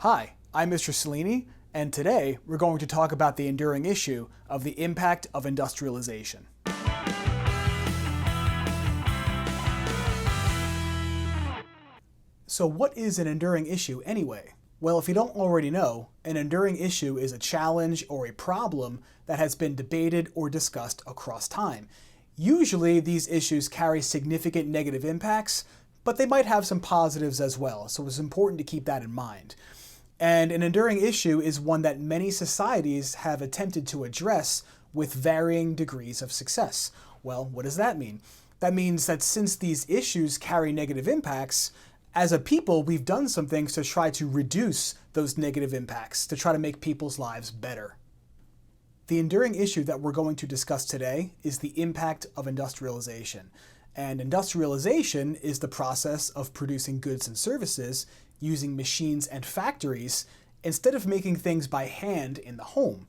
Hi, I'm Mr. Cellini, and today we're going to talk about the enduring issue of the impact of industrialization. So what is an enduring issue anyway? Well, if you don't already know, an enduring issue is a challenge or a problem that has been debated or discussed across time. Usually these issues carry significant negative impacts, but they might have some positives as well, so it's important to keep that in mind. And an enduring issue is one that many societies have attempted to address with varying degrees of success. Well, what does that mean? That means that since these issues carry negative impacts, as a people, we've done some things to try to reduce those negative impacts, to try to make people's lives better. The enduring issue that we're going to discuss today is the impact of industrialization. And industrialization is the process of producing goods and services using machines and factories instead of making things by hand in the home.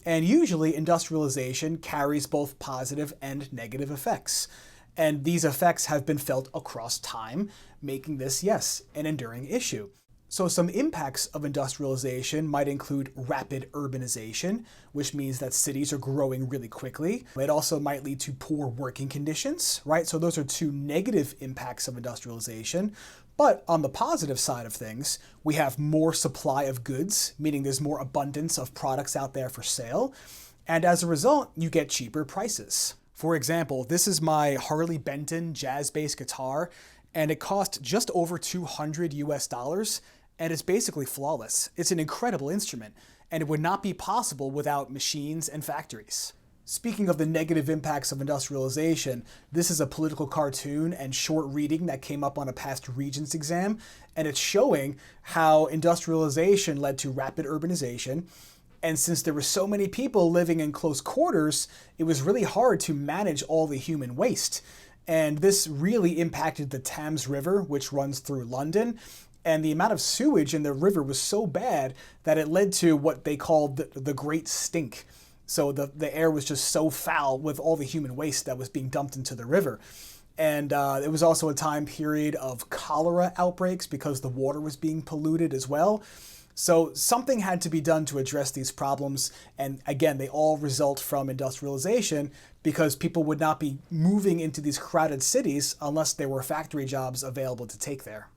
And usually industrialization carries both positive and negative effects. And these effects have been felt across time, making this, yes, an enduring issue. So some impacts of industrialization might include rapid urbanization, which means that cities are growing really quickly. It also might lead to poor working conditions, right? So those are two negative impacts of industrialization. But on the positive side of things, we have more supply of goods, meaning there's more abundance of products out there for sale. And as a result, you get cheaper prices. For example, this is my Harley Benton jazz bass guitar, and it cost just over $200 US, and it's basically flawless. It's an incredible instrument, and it would not be possible without machines and factories. Speaking of the negative impacts of industrialization, this is a political cartoon and short reading that came up on a past Regents exam, and it's showing how industrialization led to rapid urbanization. And since there were so many people living in close quarters, it was really hard to manage all the human waste. And this really impacted the Thames River, which runs through London. And the amount of sewage in the river was so bad that it led to what they called the Great Stink. So the air was just so foul with all the human waste that was being dumped into the river. And it was also a time period of cholera outbreaks because the water was being polluted as well. So something had to be done to address these problems. And again, they all result from industrialization because people would not be moving into these crowded cities unless there were factory jobs available to take there.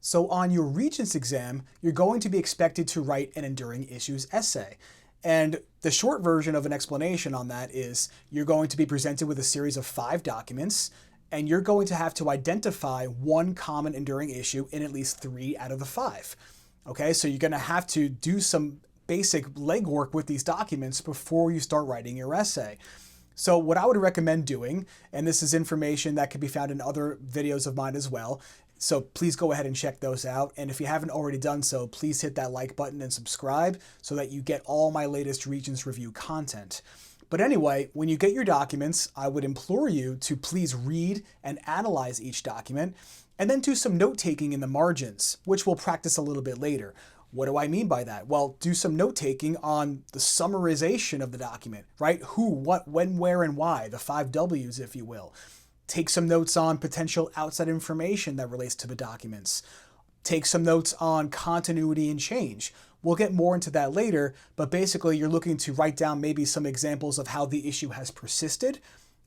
So on your Regents exam, you're going to be expected to write an enduring issues essay. And the short version of an explanation on that is you're going to be presented with a series of 5 documents, and you're going to have to identify one common enduring issue in at least 3 out of the 5. Okay, so you're going to have to do some basic legwork with these documents before you start writing your essay. So what I would recommend doing, and this is information that can be found in other videos of mine as well, so please go ahead and check those out. And if you haven't already done so, please hit that like button and subscribe so that you get all my latest Regents Review content. But anyway, when you get your documents, I would implore you to please read and analyze each document, and then do some note-taking in the margins, which we'll practice a little bit later. What do I mean by that? Well, do some note-taking on the summarization of the document, right? Who, what, when, where, and why, the 5 W's, if you will. Take some notes on potential outside information that relates to the documents. Take some notes on continuity and change. We'll get more into that later, but basically you're looking to write down maybe some examples of how the issue has persisted,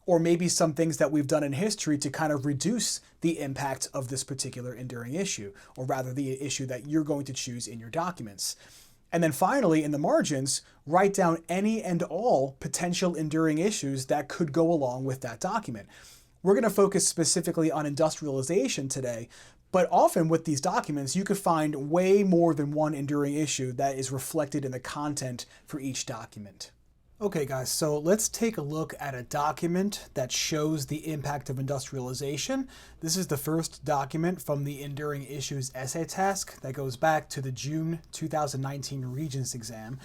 or maybe some things that we've done in history to kind of reduce the impact of this particular enduring issue, or rather the issue that you're going to choose in your documents. And then finally, in the margins, write down any and all potential enduring issues that could go along with that document. We're going to focus specifically on industrialization today, but often with these documents, you could find way more than one enduring issue that is reflected in the content for each document. Okay guys, so let's take a look at a document that shows the impact of industrialization. This is the first document from the Enduring Issues essay task that goes back to the June 2019 Regents exam.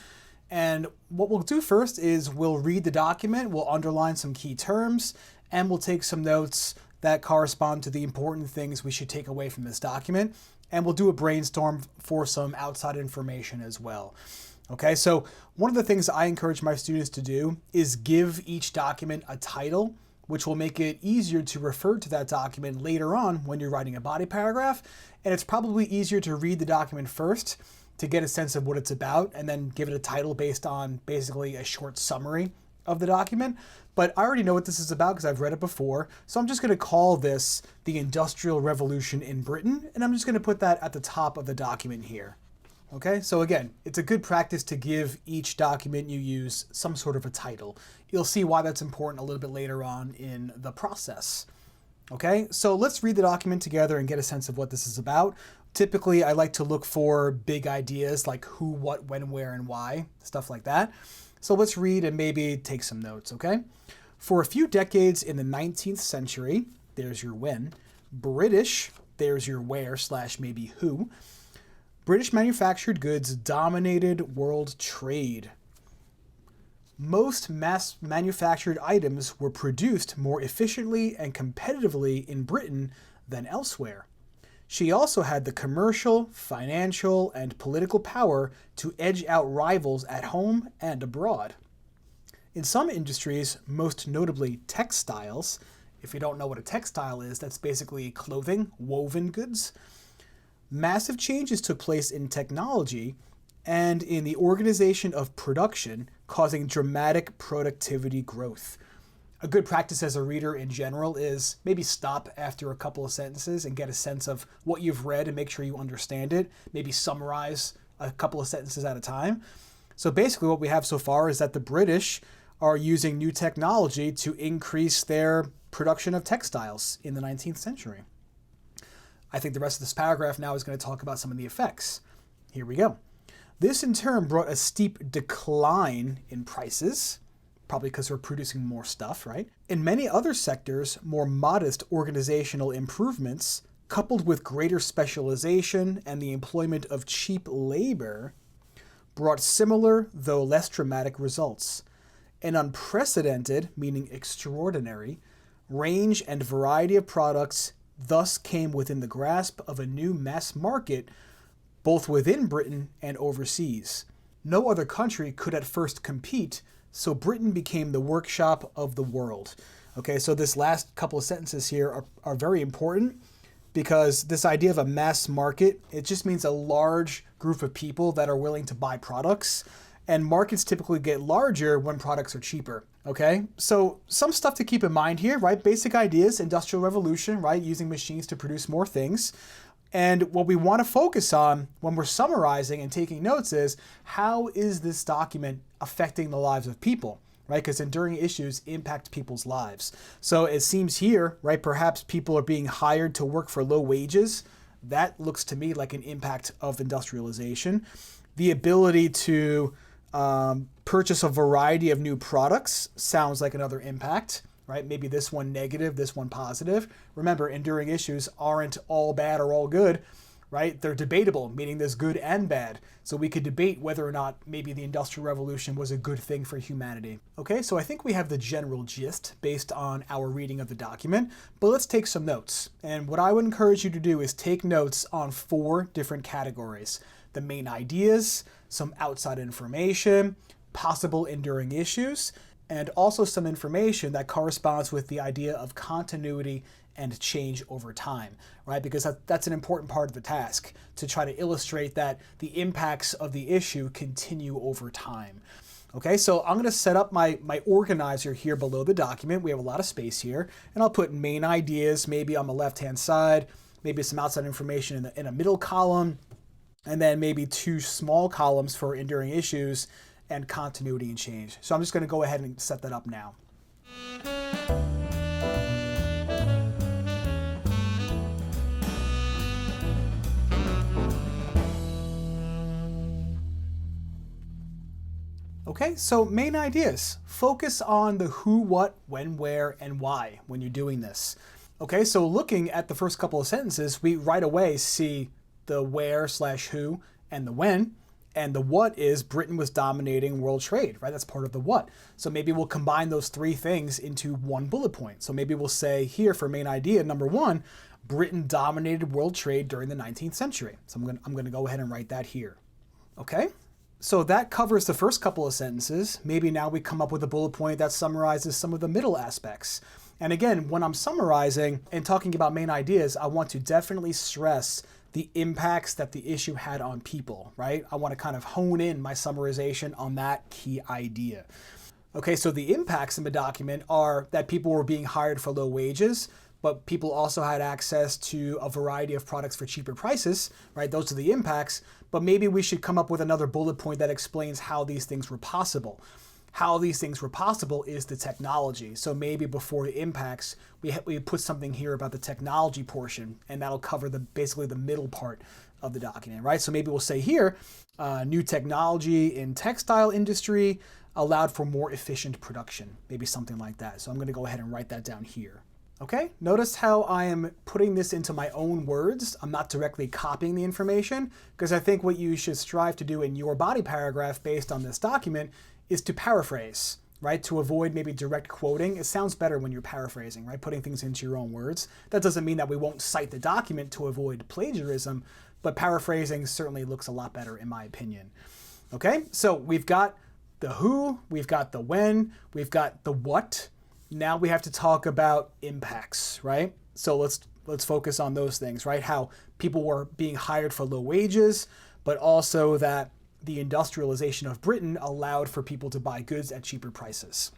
And what we'll do first is we'll read the document, we'll underline some key terms, and we'll take some notes that correspond to the important things we should take away from this document. And we'll do a brainstorm for some outside information as well. Okay, so one of the things I encourage my students to do is give each document a title, which will make it easier to refer to that document later on when you're writing a body paragraph. And it's probably easier to read the document first to get a sense of what it's about and then give it a title based on basically a short summary of the document. But I already know what this is about because I've read it before. So I'm just going to call this the Industrial Revolution in Britain, and I'm just going to put that at the top of the document here. Okay, so again, it's a good practice to give each document you use some sort of a title. You'll see why that's important a little bit later on in the process. Okay, so let's read the document together and get a sense of what this is about. Typically, I like to look for big ideas like who, what, when, where, and why, stuff like that. So let's read and maybe take some notes, okay? For a few decades in the 19th century, there's your when, British, there's your where / maybe who, British manufactured goods dominated world trade. Most mass manufactured items were produced more efficiently and competitively in Britain than elsewhere. She also had the commercial, financial, and political power to edge out rivals at home and abroad. In some industries, most notably textiles, if you don't know what a textile is, that's basically clothing, woven goods. Massive changes took place in technology and in the organization of production, causing dramatic productivity growth. A good practice as a reader in general is maybe stop after a couple of sentences and get a sense of what you've read and make sure you understand it. Maybe summarize a couple of sentences at a time. So basically what we have so far is that the British are using new technology to increase their production of textiles in the 19th century. I think the rest of this paragraph now is going to talk about some of the effects. Here we go. This in turn brought a steep decline in prices, probably because we're producing more stuff, right? In many other sectors, more modest organizational improvements, coupled with greater specialization and the employment of cheap labor, brought similar, though less dramatic results. An unprecedented, meaning extraordinary, range and variety of products thus came within the grasp of a new mass market, both within Britain and overseas. No other country could at first compete, so Britain became the workshop of the world. Okay, so this last couple of sentences here are very important because this idea of a mass market, it just means a large group of people that are willing to buy products. And markets typically get larger when products are cheaper, okay? So some stuff to keep in mind here, right? Basic ideas, Industrial Revolution, right? Using machines to produce more things. And what we want to focus on when we're summarizing and taking notes is, how is this document affecting the lives of people, right? Because enduring issues impact people's lives. So it seems here, right, perhaps people are being hired to work for low wages. That looks to me like an impact of industrialization. The ability to purchase a variety of new products sounds like another impact, right? Maybe this one negative, this one positive. Remember, enduring issues aren't all bad or all good, right? They're debatable, meaning there's good and bad. So we could debate whether or not maybe the Industrial Revolution was a good thing for humanity. Okay, so I think we have the general gist based on our reading of the document, but let's take some notes. And what I would encourage you to do is take notes on 4 different categories: the main ideas, some outside information, possible enduring issues, and also some information that corresponds with the idea of continuity and change over time, right? Because that's an important part of the task, to try to illustrate that the impacts of the issue continue over time. Okay, so I'm gonna set up my organizer here below the document. We have a lot of space here, and I'll put main ideas maybe on the left-hand side, maybe some outside information in a middle column, and then maybe 2 small columns for enduring issues and continuity and change. So I'm just going to go ahead and set that up now. Okay, so main ideas. Focus on the who, what, when, where, and why when you're doing this. Okay, so looking at the first couple of sentences, we right away see the where / who and the when. And the what is Britain was dominating world trade, right? That's part of the what. So maybe we'll combine those 3 things into one bullet point. So maybe we'll say here for main idea, number 1, Britain dominated world trade during the 19th century. So I'm going to go ahead and write that here. Okay? So that covers the first couple of sentences. Maybe now we come up with a bullet point that summarizes some of the middle aspects. And again, when I'm summarizing and talking about main ideas, I want to definitely stress the impacts that the issue had on people, right? I want to kind of hone in my summarization on that key idea. Okay, so the impacts in the document are that people were being hired for low wages, but people also had access to a variety of products for cheaper prices, right? Those are the impacts, but maybe we should come up with another bullet point that explains how these things were possible. How these things were possible is the technology. So maybe before the impacts, we put something here about the technology portion, and that'll cover basically the middle part of the document, right? So maybe we'll say here, new technology in textile industry allowed for more efficient production, maybe something like that. So I'm gonna go ahead and write that down here. Okay, notice how I am putting this into my own words. I'm not directly copying the information, because I think what you should strive to do in your body paragraph based on this document is to paraphrase, right? To avoid maybe direct quoting. It sounds better when you're paraphrasing, right? Putting things into your own words. That doesn't mean that we won't cite the document to avoid plagiarism, but paraphrasing certainly looks a lot better in my opinion. Okay, so we've got the who, we've got the when, we've got the what. Now we have to talk about impacts, right? So let's focus on those things, right? How people were being hired for low wages, but also that the industrialization of Britain allowed for people to buy goods at cheaper prices.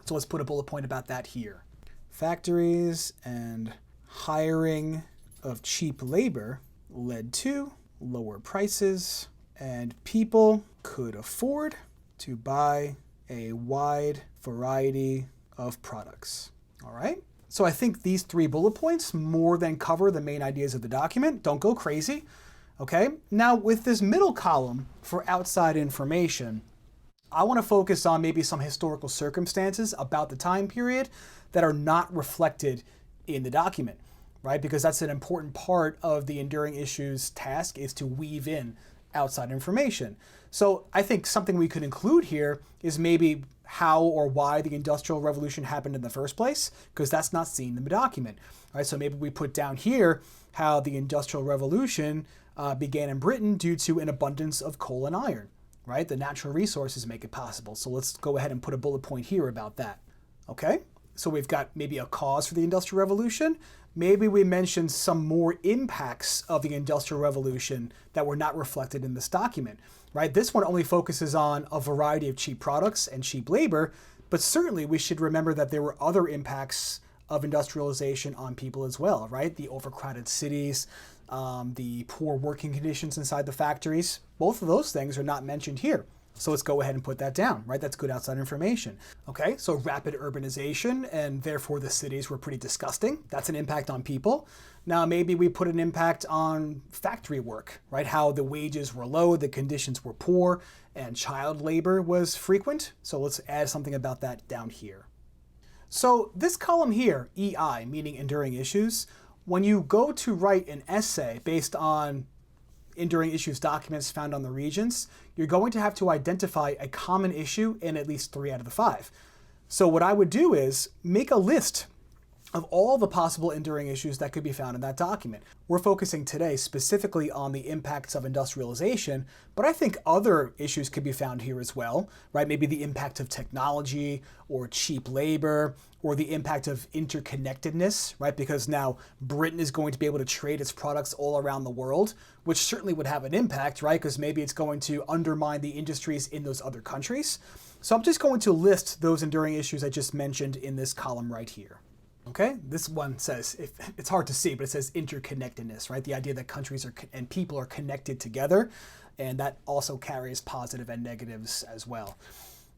So let's put a bullet point about that here. Factories and hiring of cheap labor led to lower prices, and people could afford to buy a wide variety of products. All right? So I think these 3 bullet points more than cover the main ideas of the document. Don't go crazy. Okay, now with this middle column for outside information, I want to focus on maybe some historical circumstances about the time period that are not reflected in the document, right? Because that's an important part of the enduring issues task, is to weave in outside information. So I think something we could include here is maybe how or why the Industrial Revolution happened in the first place, because that's not seen in the document, right? So maybe we put down here how the Industrial Revolution began in Britain due to an abundance of coal and iron, right? The natural resources make it possible. So let's go ahead and put a bullet point here about that. Okay, so we've got maybe a cause for the Industrial Revolution. Maybe we mention some more impacts of the Industrial Revolution that were not reflected in this document, right? This one only focuses on a variety of cheap products and cheap labor, but certainly we should remember that there were other impacts of industrialization on people as well, right? The overcrowded cities, the poor working conditions inside the factories. Both of those things are not mentioned here. So let's go ahead and put that down, right? That's good outside information. Okay, so rapid urbanization, and therefore the cities were pretty disgusting. That's an impact on people. Now maybe we put an impact on factory work, right? How the wages were low, the conditions were poor, and child labor was frequent. So let's add something about that down here. So this column here, EI, meaning enduring issues, when you go to write an essay based on enduring issues documents found on the Regents, you're going to have to identify a common issue in at least 3 out of the 5. So what I would do is make a list of all the possible enduring issues that could be found in that document. We're focusing today specifically on the impacts of industrialization, but I think other issues could be found here as well, right? Maybe the impact of technology or cheap labor, or the impact of interconnectedness, right? Because now Britain is going to be able to trade its products all around the world, which certainly would have an impact, right? Because maybe it's going to undermine the industries in those other countries. So I'm just going to list those enduring issues I just mentioned in this column right here. Okay, this one says, it's hard to see, but it says interconnectedness, right? The idea that countries and people are connected together, and that also carries positive and negatives as well.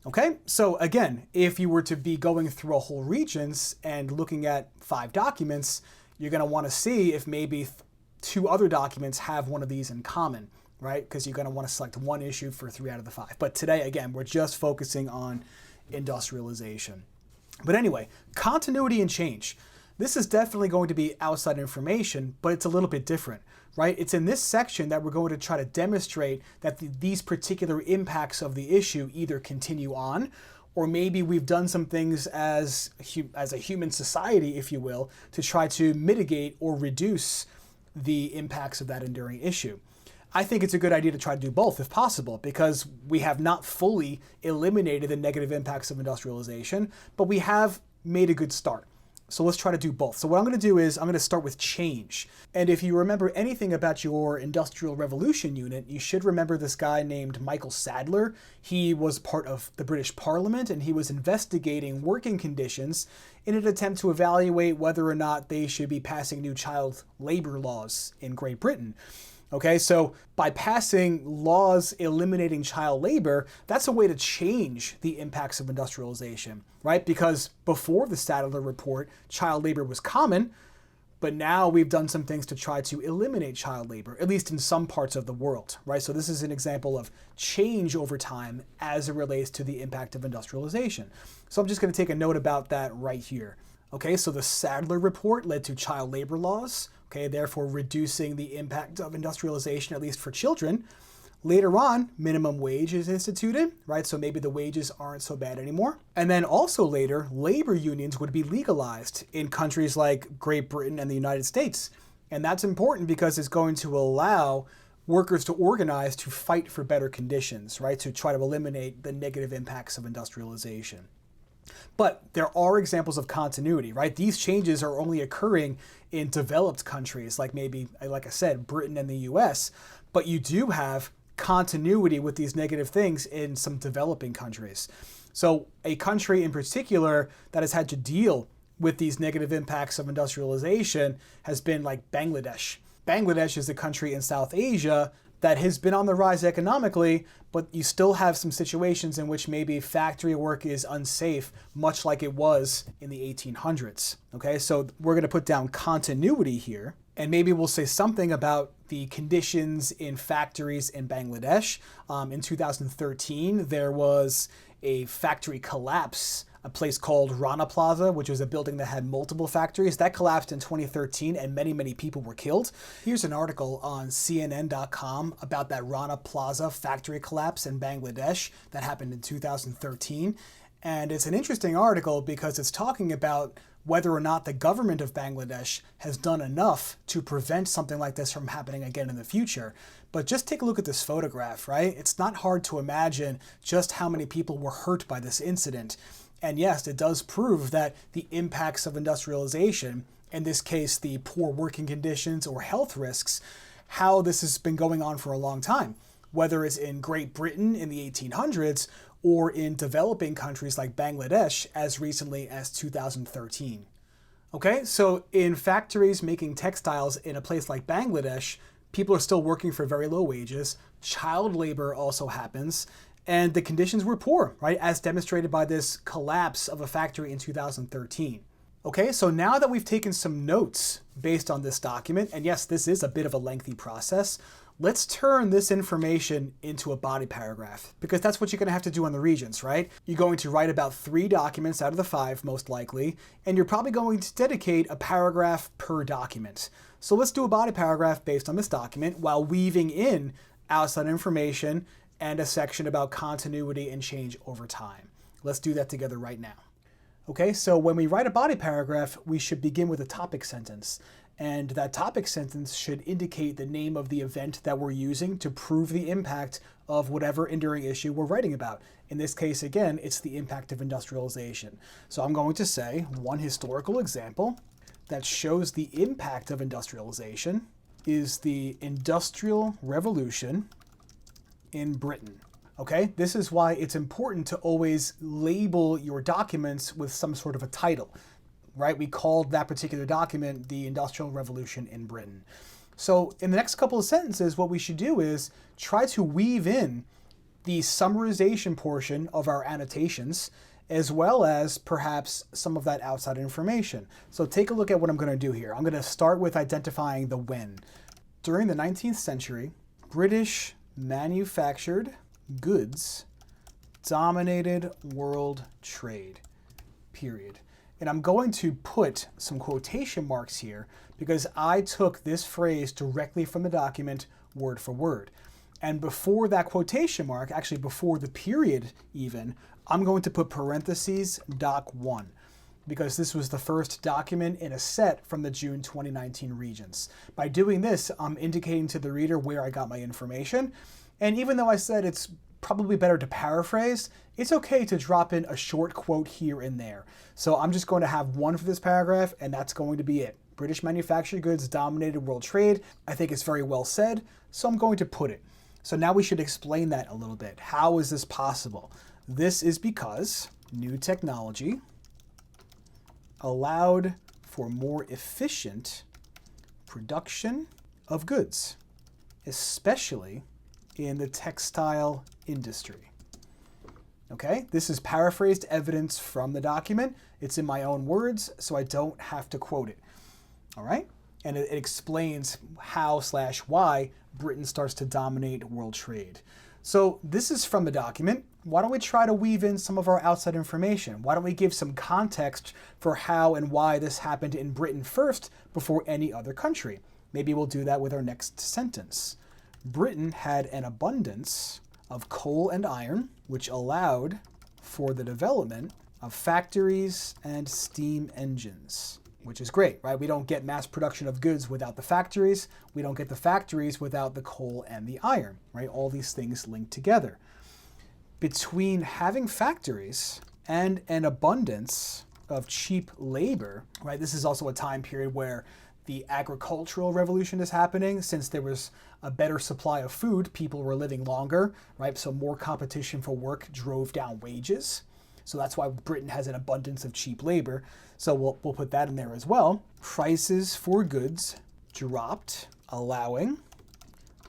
Okay, so again, if you were to be going through a whole Regents and looking at 5 documents, you're going to want to see if maybe 2 other documents have one of these in common, right? Because you're going to want to select one issue for 3 out of the 5. But today, again, we're just focusing on industrialization. But anyway, continuity and change. This is definitely going to be outside information, but it's a little bit different, right? It's in this section that we're going to try to demonstrate that these particular impacts of the issue either continue on, or maybe we've done some things as a human society, if you will, to try to mitigate or reduce the impacts of that enduring issue. I think it's a good idea to try to do both if possible, because we have not fully eliminated the negative impacts of industrialization, but we have made a good start. So let's try to do both. So what I'm going to do is I'm going to start with change. And if you remember anything about your Industrial Revolution unit, you should remember this guy named Michael Sadler. He was part of the British Parliament, and he was investigating working conditions in an attempt to evaluate whether or not they should be passing new child labor laws in Great Britain. Okay, so by passing laws eliminating child labor, that's a way to change the impacts of industrialization, right? Because before the Sadler report, child labor was common, but now we've done some things to try to eliminate child labor, at least in some parts of the world, right? So this is an example of change over time as it relates to the impact of industrialization. So I'm just going to take a note about that right here. Okay, so the Sadler report led to child labor laws, okay, therefore reducing the impact of industrialization, at least for children. Later on, minimum wage is instituted, right? So maybe the wages aren't so bad anymore. And then also later, labor unions would be legalized in countries like Great Britain and the United States. And that's important because it's going to allow workers to organize to fight for better conditions, right? To try to eliminate the negative impacts of industrialization. But there are examples of continuity, right? These changes are only occurring in developed countries, like maybe, like I said, Britain and the US, but you do have continuity with these negative things in some developing countries. So a country in particular that has had to deal with these negative impacts of industrialization has been like Bangladesh. Bangladesh is a country in South Asia that has been on the rise economically, but you still have some situations in which maybe factory work is unsafe, much like it was in the 1800s. Okay, so we're going to put down continuity here, and maybe we'll say something about the conditions in factories in Bangladesh. In 2013, there was a factory collapse, a place called Rana Plaza, which was a building that had multiple factories. That collapsed in 2013 and many, many people were killed. Here's an article on CNN.com about that Rana Plaza factory collapse in Bangladesh that happened in 2013. And it's an interesting article because it's talking about whether or not the government of Bangladesh has done enough to prevent something like this from happening again in the future. But just take a look at this photograph, right? It's not hard to imagine just how many people were hurt by this incident. And yes, it does prove that the impacts of industrialization, in this case, the poor working conditions or health risks, how this has been going on for a long time, whether it's in Great Britain in the 1800s or in developing countries like Bangladesh as recently as 2013. Okay, so in factories making textiles in a place like Bangladesh, people are still working for very low wages. Child labor also happens. And the conditions were poor, right? As demonstrated by this collapse of a factory in 2013. Okay, so now that we've taken some notes based on this document, and yes, this is a bit of a lengthy process, let's turn this information into a body paragraph, because that's what you're going to have to do on the Regents, right? You're going to write about 3 documents out of the 5, most likely, and you're probably going to dedicate a paragraph per document. So let's do a body paragraph based on this document while weaving in outside information and a section about continuity and change over time. Let's do that together right now. Okay, so when we write a body paragraph, we should begin with a topic sentence. And that topic sentence should indicate the name of the event that we're using to prove the impact of whatever enduring issue we're writing about. In this case, again, it's the impact of industrialization. So I'm going to say one historical example that shows the impact of industrialization is the Industrial Revolution in Britain. Okay, this is why it's important to always label your documents with some sort of a title, right? We called that particular document the Industrial Revolution in Britain. So in the next couple of sentences, what we should do is try to weave in the summarization portion of our annotations, as well as perhaps some of that outside information. So take a look at what I'm going to do here. I'm going to start with identifying the when. During the 19th century, British manufactured goods dominated world trade, period. And I'm going to put some quotation marks here because I took this phrase directly from the document word for word. And before that quotation mark, actually before the period even, I'm going to put parentheses doc 1 because this was the first document in a set from the June 2019 Regents. By doing this, I'm indicating to the reader where I got my information. And even though I said it's probably better to paraphrase, it's okay to drop in a short quote here and there. So I'm just going to have one for this paragraph, and that's going to be it. British manufactured goods dominated world trade. I think it's very well said, so I'm going to put it. So now we should explain that a little bit. How is this possible? This is because new technology allowed for more efficient production of goods, especially in the textile industry. Okay, this is paraphrased evidence from the document. It's in my own words, so I don't have to quote it. All right, and it explains how/why Britain starts to dominate world trade. So this is from the document. Why don't we try to weave in some of our outside information? Why don't we give some context for how and why this happened in Britain first before any other country? Maybe we'll do that with our next sentence. Britain had an abundance of coal and iron, which allowed for the development of factories and steam engines, which is great, right? We don't get mass production of goods without the factories. We don't get the factories without the coal and the iron, right? All these things linked together. Between having factories and an abundance of cheap labor, right? This is also a time period where the agricultural revolution is happening. Since there was a better supply of food, people were living longer, right? So more competition for work drove down wages. So that's why Britain has an abundance of cheap labor. So we'll put that in there as well. Prices for goods dropped, allowing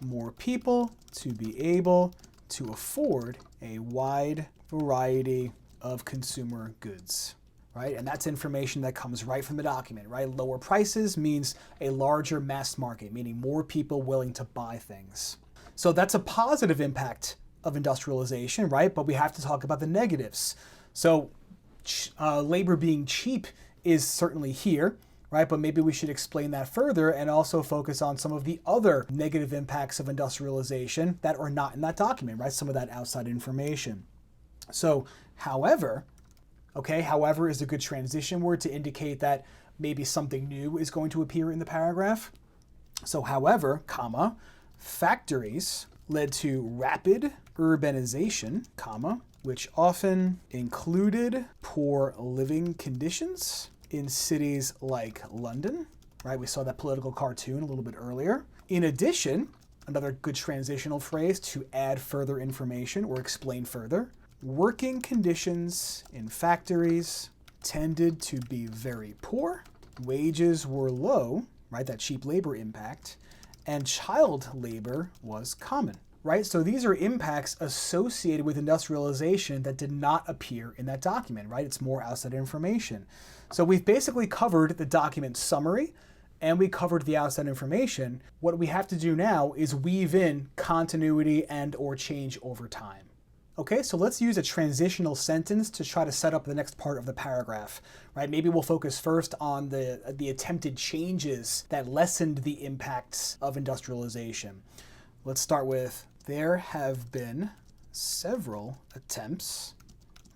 more people to be able to afford a wide variety of consumer goods, right? And that's information that comes right from the document, right? Lower prices means a larger mass market, meaning more people willing to buy things. So that's a positive impact of industrialization, right? But we have to talk about the negatives. So labor being cheap is certainly here, right? But maybe we should explain that further and also focus on some of the other negative impacts of industrialization that are not in that document, right? Some of that outside information. So, however, okay, however is a good transition word to indicate that maybe something new is going to appear in the paragraph. So, however, comma, factories led to rapid urbanization, comma, which often included poor living conditions in cities like London, right? We saw that political cartoon a little bit earlier. In addition, another good transitional phrase to add further information or explain further, working conditions in factories tended to be very poor, wages were low, right? That cheap labor impact, and child labor was common. Right? So these are impacts associated with industrialization that did not appear in that document, right? It's more outside information. So we've basically covered the document summary and we covered the outside information. What we have to do now is weave in continuity and or change over time. Okay, so let's use a transitional sentence to try to set up the next part of the paragraph, right? Maybe we'll focus first on the attempted changes that lessened the impacts of industrialization. Let's start with, there have been several attempts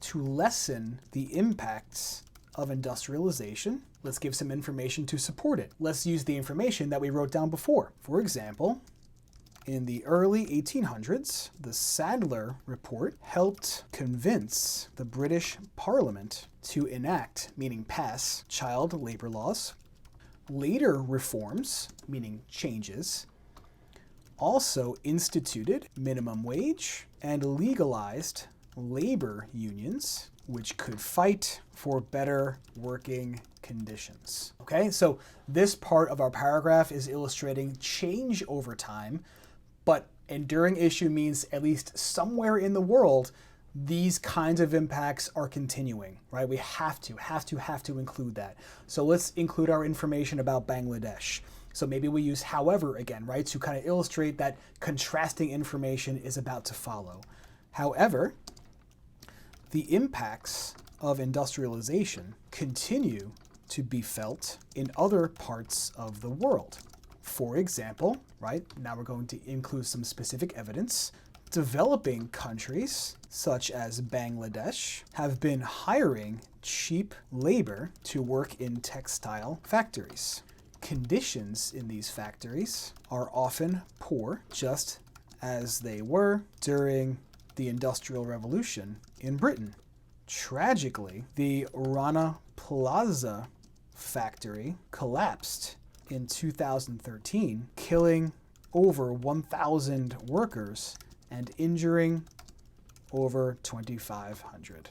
to lessen the impacts of industrialization. Let's give some information to support it. Let's use the information that we wrote down before. For example, in the early 1800s, the Sadler Report helped convince the British Parliament to enact, meaning pass, child labor laws. Later reforms, meaning changes, also instituted minimum wage and legalized labor unions, which could fight for better working conditions. Okay, so this part of our paragraph is illustrating change over time, but enduring issue means at least somewhere in the world, these kinds of impacts are continuing, right? We have to include that. So let's include our information about Bangladesh. So maybe we use however again, right? To kind of illustrate that contrasting information is about to follow. However, the impacts of industrialization continue to be felt in other parts of the world. For example, right, now we're going to include some specific evidence. Developing countries, such as Bangladesh, have been hiring cheap labor to work in textile factories. Conditions in these factories are often poor, just as they were during the Industrial Revolution in Britain. Tragically, the Rana Plaza factory collapsed in 2013, killing over 1,000 workers and injuring over 2,500.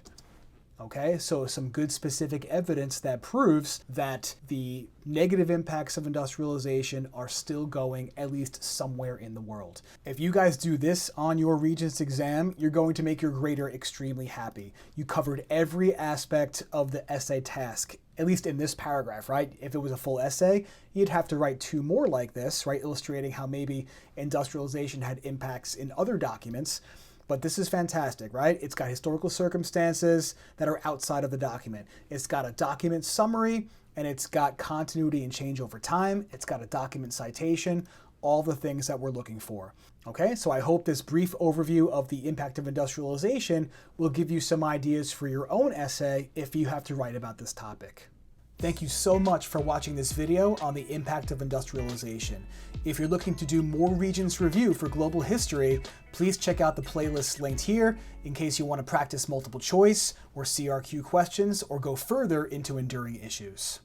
Okay, so some good specific evidence that proves that the negative impacts of industrialization are still going at least somewhere in the world. If you guys do this on your Regents exam, you're going to make your grader extremely happy. You covered every aspect of the essay task, at least in this paragraph, right? If it was a full essay, you'd have to write 2 more like this, right? Illustrating how maybe industrialization had impacts in other documents. But this is fantastic, right? It's got historical circumstances that are outside of the document. It's got a document summary, and it's got continuity and change over time. It's got a document citation, all the things that we're looking for. Okay, so I hope this brief overview of the impact of industrialization will give you some ideas for your own essay if you have to write about this topic. Thank you so much for watching this video on the impact of industrialization. If you're looking to do more Regents Review for global history, please check out the playlist linked here in case you want to practice multiple choice or CRQ questions or go further into enduring issues.